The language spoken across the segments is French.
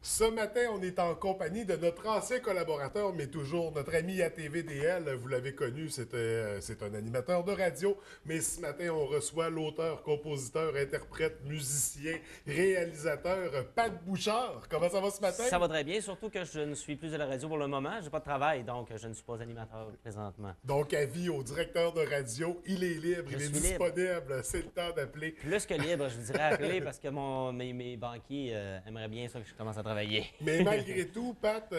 Ce matin, on est en compagnie de notre ancien collaborateur, mais toujours notre ami à TVDL. Vous l'avez connu, c'est un animateur de radio. Mais ce matin, on reçoit l'auteur, compositeur, interprète, musicien, réalisateur, Pat Bouchard. Comment ça va ce matin? Ça va très bien, surtout que je ne suis plus à la radio pour le moment. J'ai pas de travail, donc je ne suis pas animateur présentement. Donc, avis au directeur de radio, il est libre, Je il est suis libre. disponible, c'est le temps d'appeler. Plus que libre, je vous dirais appeler parce que mes banquiers aimeraient bien ça que je commence à travailler. Mais malgré tout, Pat,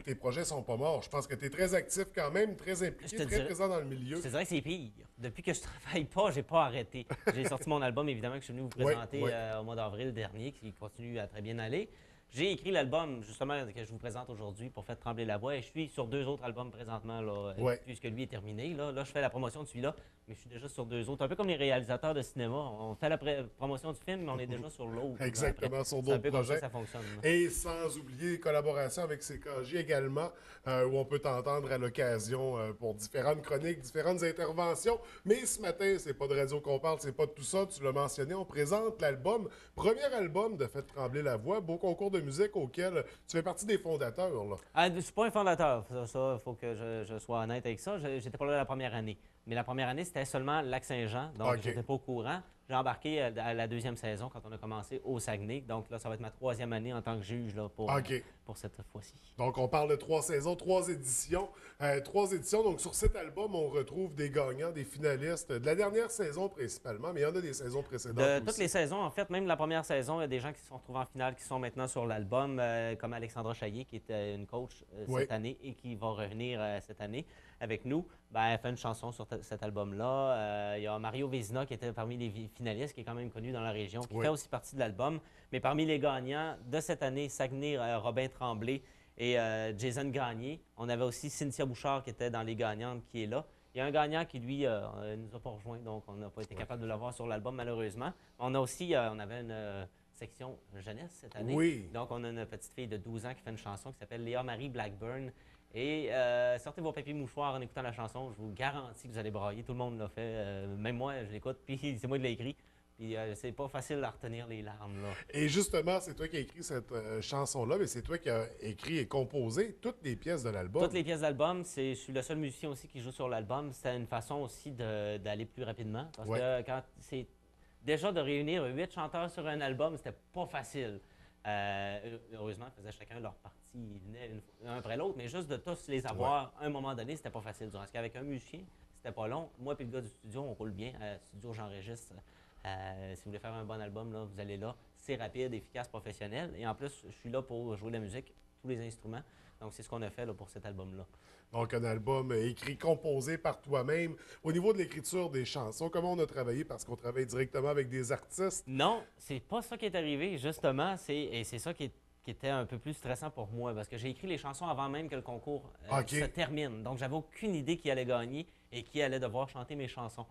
tes projets sont pas morts. Je pense que tu es très actif quand même, très Je impliqué, te très dirais, présent dans le milieu. je te dirais que c'est pire. Depuis que je travaille pas, j'ai pas arrêté. J'ai sorti mon album, évidemment, que je suis venu vous Oui, présenter oui. au mois d'avril dernier, qui continue à très bien aller. J'ai écrit l'album, justement, que je vous présente aujourd'hui pour faire trembler la voix. Et je suis sur 2 autres albums présentement, là, Ouais. puisque lui est terminé. Là, je fais la promotion de celui-là, mais je suis déjà sur 2 autres. Un peu comme les réalisateurs de cinéma. On fait la promotion du film, mais on est déjà sur l'autre. là, Exactement, après. sur C'est un d'autres peu comme ça projets. que ça fonctionne. Là. Et sans oublier collaboration avec CKJ également, où on peut t'entendre à l'occasion pour différentes chroniques, différentes interventions. Mais ce matin, c'est pas de radio qu'on parle, c'est pas de tout ça, tu l'as mentionné, on présente l'album, premier album de Faites trembler la voix, beau concours de musique auquel tu fais partie des fondateurs, là. Ah, je suis pas un fondateur, ça, faut que je sois honnête avec ça. J'étais pas là la première année. Mais la première année, c'était seulement Lac-Saint-Jean, donc OK. j'étais pas au courant. J'ai embarqué à la deuxième saison quand on a commencé au Saguenay. Donc là, ça va être ma 3e année en tant que juge là, OK. pour cette fois-ci. Donc, on parle de 3 saisons, 3 éditions. 3 éditions. Donc, sur cet album, on retrouve des gagnants, des finalistes de la dernière saison principalement, mais il y en a des saisons précédentes De aussi. toutes les saisons, en fait, même la première saison, il y a des gens qui se sont retrouvés en finale qui sont maintenant sur l'album, comme Alexandra Chaillé, qui était une coach Oui. cette année et qui va revenir cette année avec nous. Ben, elle fait une chanson sur cet album-là. Il y a Mario Vézina qui était parmi les finalistes, qui est quand même connu dans la région, qui Oui. fait aussi partie de l'album. Mais parmi les gagnants de cette année, Saguenay, Robin Tremblay et Jason Gagné. On avait aussi Cynthia Bouchard qui était dans les gagnantes, qui est là. Il y a un gagnant qui, lui, nous a pas rejoint, donc on n'a pas été capable de l'avoir sur l'album, malheureusement. On a aussi, on avait une section jeunesse cette année. Oui. Donc, on a une petite fille de 12 ans qui fait une chanson qui s'appelle Léa Marie Blackburn. Et sortez vos papiers mouchoirs en écoutant la chanson. Je vous garantis que vous allez brailler. Tout le monde l'a fait. Même moi, je l'écoute. Puis c'est moi qui l'ai écrit. Puis c'est pas facile à retenir les larmes, là. Et justement, c'est toi qui as écrit cette chanson-là, mais c'est toi qui as écrit et composé toutes les pièces de l'album. Toutes les pièces d'album, je suis le seul musicien aussi qui joue sur l'album. C'était une façon aussi d'aller plus rapidement. Parce Ouais. que quand c'est déjà de réunir 8 chanteurs sur un album, c'était pas facile. Heureusement, ils faisaient chacun leur partie, ils venaient un après l'autre, mais juste de tous les avoir à un moment donné, c'était pas facile. Parce qu'avec un musicien, c'était pas long. Moi et le gars du studio, on roule bien. Studio, j'enregistre. Si vous voulez faire un bon album, là, vous allez là. C'est rapide, efficace, professionnel. Et en plus, je suis là pour jouer de la musique, tous les instruments. Donc, c'est ce qu'on a fait là, pour cet album-là. Donc, un album écrit, composé par toi-même. Au niveau de l'écriture des chansons, comment on a travaillé? Parce qu'on travaille directement avec des artistes. Non, c'est pas ça qui est arrivé, justement. Et c'est ça qui était un peu plus stressant pour moi, parce que j'ai écrit les chansons avant même que le concours OK. se termine. Donc, j'avais aucune idée qui allait gagner et qui allait devoir chanter mes chansons.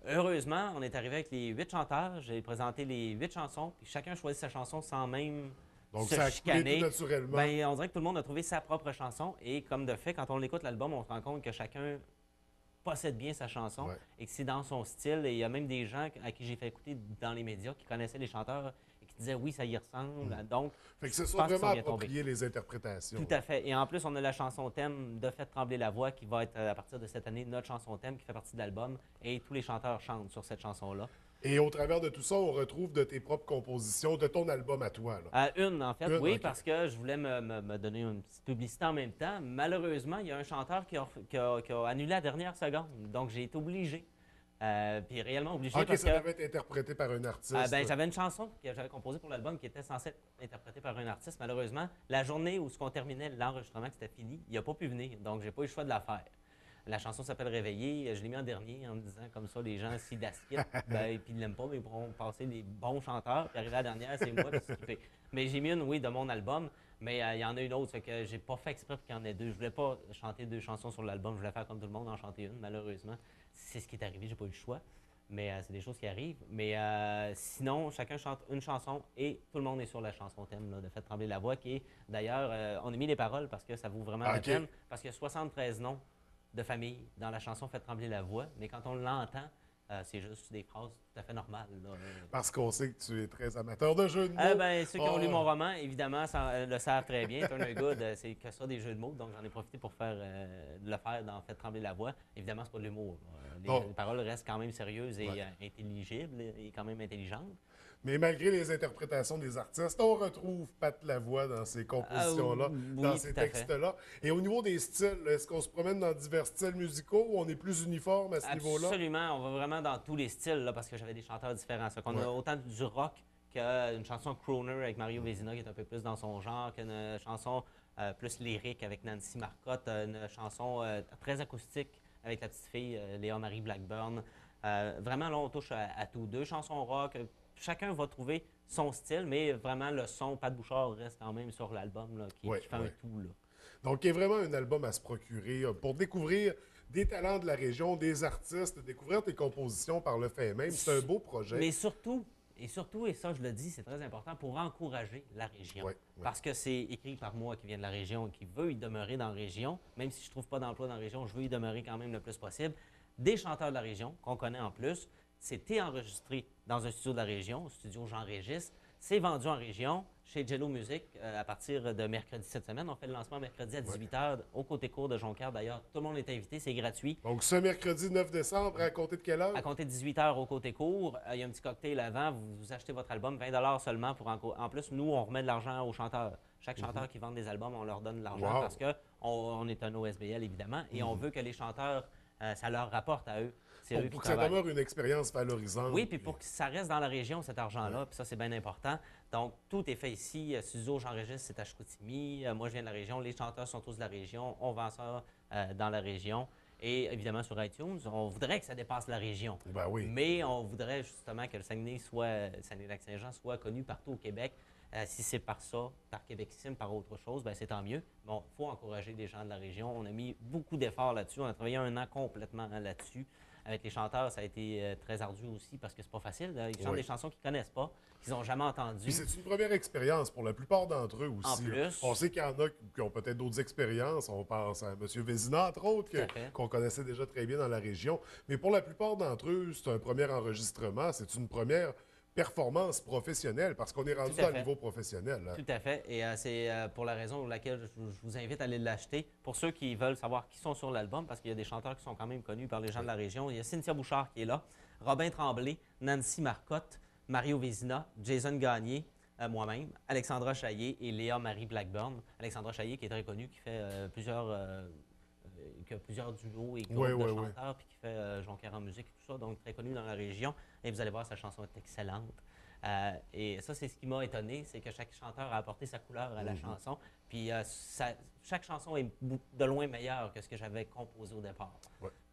Heureusement, on est arrivé avec les 8 chanteurs. J'ai présenté les 8 chansons, puis chacun choisit sa chanson sans même Donc, se ça a coulé chicaner. tout naturellement. Ben, on dirait que tout le monde a trouvé sa propre chanson. Et comme de fait, quand on écoute l'album, on se rend compte que chacun possède bien sa chanson Ouais. et que c'est dans son style. Et il y a même des gens à qui j'ai fait écouter dans les médias qui connaissaient les chanteurs et qui disaient oui, ça y ressemble. Donc, Fait que ce je sont pense qu'ils vraiment sont bien tombés. appropriés les interprétations. Tout à fait. Et en plus, on a la chanson thème de Faites trembler la voix qui va être à partir de cette année notre chanson thème qui fait partie de l'album. Et tous les chanteurs chantent sur cette chanson-là. Et au travers de tout ça, on retrouve de tes propres compositions, de ton album à toi, là. Une, en fait, Une, oui, ok. parce que je voulais me donner une petite publicité en même temps. Malheureusement, il y a un chanteur qui a annulé la dernière seconde. Donc, j'ai été obligé. Puis réellement obligé OK, parce ça que devait être interprété par un artiste. j'avais une chanson que j'avais composée pour l'album qui était censée être interprétée par un artiste. Malheureusement, la journée où on terminait l'enregistrement, que c'était fini, il n'a pas pu venir. Donc, j'ai pas eu le choix de la faire. La chanson s'appelle Réveiller. Je l'ai mis en dernier en me disant comme ça, les gens, s'ils la skippent, ben, puis ils l'aiment pas, mais ils pourront passer les bons chanteurs. Puis arriver à la dernière, c'est moi qui skipper. Mais j'ai mis une, oui, de mon album, mais il y en a une autre. Fait que j'ai pas fait exprès pour qu'il y en ait 2. Je voulais pas chanter 2 chansons sur l'album. Je voulais faire comme tout le monde, en chanter une. Malheureusement, c'est ce qui est arrivé. J'ai pas eu le choix. Mais c'est des choses qui arrivent. Mais sinon, chacun chante une chanson et tout le monde est sur la chanson thème là, de Faites trembler la voix, qui est d'ailleurs, on a mis les paroles parce que ça vaut vraiment la OK. peine. Parce qu'il y a 73 noms de famille dans la chanson Faites trembler la voix, mais quand on l'entend, C'est juste des phrases tout à fait normales. Là. Parce qu'on sait que tu es très amateur de jeux de mots. Ceux qui ont lu mon roman, évidemment, le savent très bien. Turner Good, c'est que ça, des jeux de mots. Donc, j'en ai profité pour le faire dans Faites trembler la voix. Évidemment, c'est pas de l'humour. Les paroles restent quand même sérieuses et intelligibles et quand même intelligentes. Mais malgré les interprétations des artistes, on retrouve Pat Lavoie dans ces compositions-là, dans ces textes-là. Et au niveau des styles, est-ce qu'on se promène dans divers styles musicaux ou on est plus uniforme à ce niveau-là? Absolument. On va vraiment dans tous les styles là, parce que j'avais des chanteurs différents. On a autant du rock qu'une chanson crooner avec Mario Vézina qui est un peu plus dans son genre, qu'une chanson plus lyrique avec Nancy Marcotte, une chanson très acoustique avec la petite fille Léa-Marie Blackburn. Vraiment, là, on touche à tout. 2 chansons rock. Chacun va trouver son style, mais vraiment, le son, Pat Bouchard reste quand même sur l'album là, qui fait un tout. Là. Donc, il y a vraiment un album à se procurer pour découvrir des talents de la région, des artistes, découvrir tes compositions par le fait même. C'est un beau projet. Mais surtout, et ça, je le dis, c'est très important pour encourager la région. Parce que c'est écrit par moi qui vient de la région et qui veut y demeurer dans la région. Même si je ne trouve pas d'emploi dans la région, je veux y demeurer quand même le plus possible. Des chanteurs de la région, qu'on connaît en plus. C'était enregistré dans un studio de la région, studio Jean-Régis. C'est vendu en région chez Jello Music à partir de mercredi cette semaine. On fait le lancement mercredi à 18h au côté court de Jonquière. D'ailleurs, tout le monde est invité, c'est gratuit. Donc, ce mercredi 9 décembre, à compter de quelle heure? À compter de 18h au côté court. Il y a un petit cocktail avant. Vous achetez votre album, 20 seulement. En plus, nous, on remet de l'argent aux chanteurs. Chaque chanteur qui vend des albums, on leur donne de l'argent parce qu'on est un OSBL, évidemment, et on veut que les chanteurs, ça leur rapporte à eux. Pour que ça demeure une expérience valorisante. Oui, puis pour que ça reste dans la région, cet argent-là, puis ça, c'est bien important. Donc, tout est fait ici. Studio Jean-Régis, c'est à Chicoutimi. Moi, je viens de la région. Les chanteurs sont tous de la région. On vend ça dans la région. Et évidemment, sur iTunes, on voudrait que ça dépasse la région. Ben oui. Mais on voudrait justement que le Saguenay-Lac-Saint-Jean soit connu partout au Québec. Si c'est par ça, par Québecissime, par autre chose, ben c'est tant mieux. Bon, il faut encourager les gens de la région. On a mis beaucoup d'efforts là-dessus. On a travaillé 1 an complètement là-dessus. Avec les chanteurs, ça a été très ardu aussi parce que c'est pas facile. Ils chantent des chansons qu'ils connaissent pas, qu'ils n'ont jamais entendues. Puis c'est une première expérience pour la plupart d'entre eux aussi. En plus. On sait qu'il y en a qui ont peut-être d'autres expériences. On pense à M. Vézina, entre autres, qu'on connaissait déjà très bien dans la région. Mais pour la plupart d'entre eux, c'est un premier enregistrement. C'est une première performance professionnelle parce qu'on est rendu à un niveau professionnel. Hein. Tout à fait. Et c'est pour la raison pour laquelle je vous invite à aller l'acheter. Pour ceux qui veulent savoir qui sont sur l'album, parce qu'il y a des chanteurs qui sont quand même connus par les gens de la région. Il y a Cynthia Bouchard qui est là, Robin Tremblay, Nancy Marcotte, Mario Vézina, Jason Gagné, moi-même, Alexandra Chaillé et Léa-Marie Blackburn. Alexandra Chaillé qui est très connue, qui fait plusieurs duos et groupes de chanteurs, puis qui fait Jonquière en musique et tout ça, donc très connu dans la région. Et vous allez voir, sa chanson est excellente. Et ça, c'est ce qui m'a étonné, c'est que chaque chanteur a apporté sa couleur à la chanson. Puis chaque chanson est de loin meilleure que ce que j'avais composé au départ.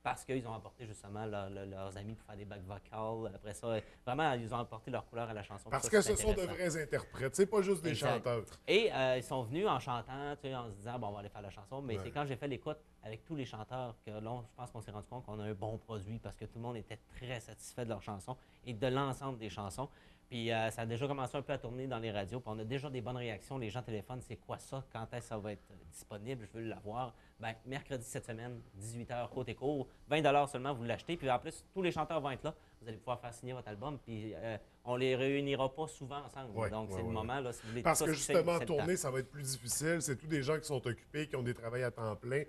Parce qu'ils ont apporté justement leurs amis pour faire des back vocals. Après ça, vraiment, ils ont apporté leur couleur à la chanson. Parce que ce sont de vrais interprètes, c'est pas juste des chanteurs. Et ils sont venus en chantant, en se disant, bon, on va aller faire la chanson. Mais c'est quand j'ai fait l'écoute avec tous les chanteurs que là, je pense qu'on s'est rendu compte qu'on a un bon produit parce que tout le monde était très satisfait de leur chanson et de l'ensemble des chansons. Puis ça a déjà commencé un peu à tourner dans les radios. Puis on a déjà des bonnes réactions. Les gens téléphonent, c'est quoi ça? Quand est-ce que ça va être disponible? Je veux l'avoir. Bien, mercredi cette semaine, 18h, côté court, 20 seulement, vous l'achetez. Puis en plus, tous les chanteurs vont être là. Vous allez pouvoir faire signer votre album. Puis on les réunira pas souvent ensemble. Donc c'est le moment, là, si vous voulez. Parce que justement, tourner, ça va être plus difficile. C'est tous des gens qui sont occupés, qui ont des travails à temps plein.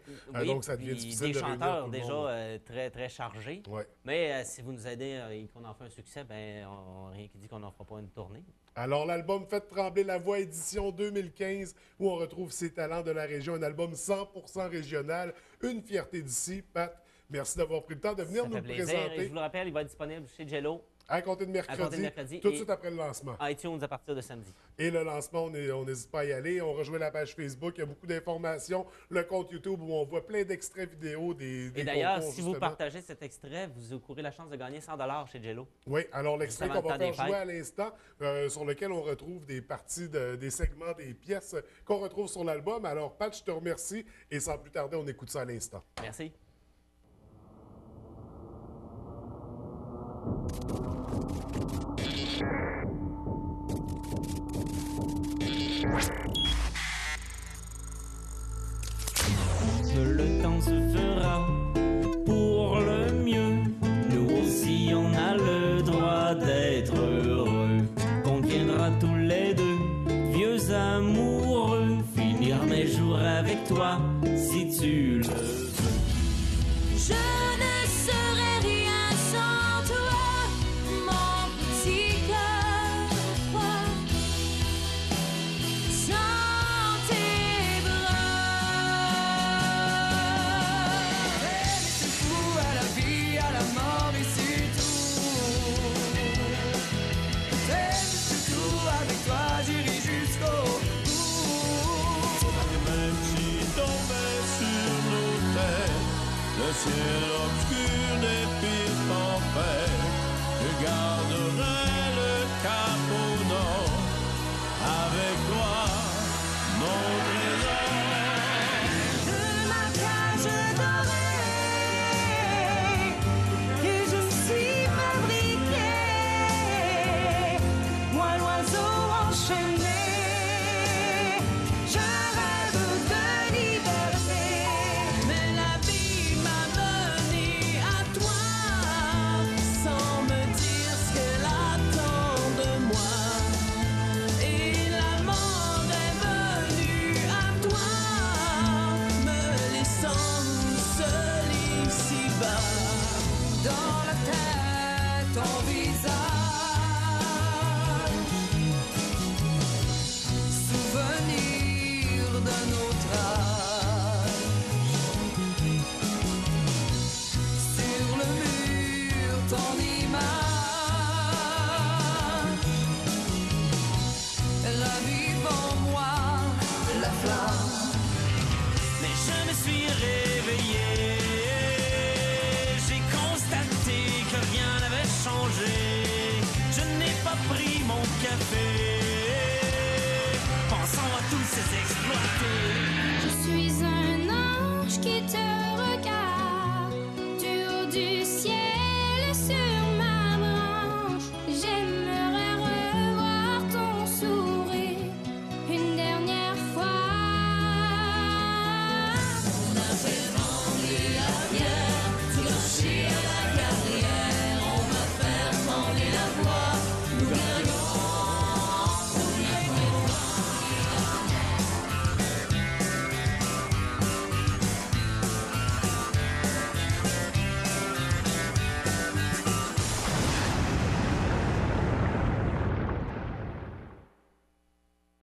Donc ça devient difficile de réunir tout le monde. Des chanteurs déjà très, très chargés. Mais si vous nous aidez et qu'on en fait un succès, bien, rien qui dit qu'on n'en fera pas une tournée. Alors, l'album Faites trembler la voix, édition 2015, où on retrouve ses talents de la région, un album 100% régional, une fierté d'ici. Pat, merci d'avoir pris le temps de venir nous le présenter. Et je vous le rappelle, il va être disponible chez Jello. À compter de mercredi, tout de suite après le lancement. iTunes à partir de samedi. Et le lancement, on n'hésite pas à y aller. On rejoint la page Facebook, il y a beaucoup d'informations. Le compte YouTube où on voit plein d'extraits vidéo des Et d'ailleurs, si vous partagez cet extrait, vous courez la chance de gagner 100 $ chez Jello. Oui, alors l'extrait qu'on va faire jouer à l'instant, sur lequel on retrouve des parties, des segments, des pièces qu'on retrouve sur l'album. Alors, Pat, je te remercie et sans plus tarder, on écoute ça à l'instant. Merci. Le temps se fera pour le mieux. Nous aussi on faire mes jours avec toi si tu le veux. Je ne serai rien sans toi, mon petit cœur froid, sans tes bras. T'aimer c'est fou, à la vie, à la mort et c'est tout. T'aimer c'est tout, avec toi j'irai jusqu'au bout. Même si tombait sur nos têtes le ciel obscur des pires tempêtes, je garderai le cap au nord avec toi.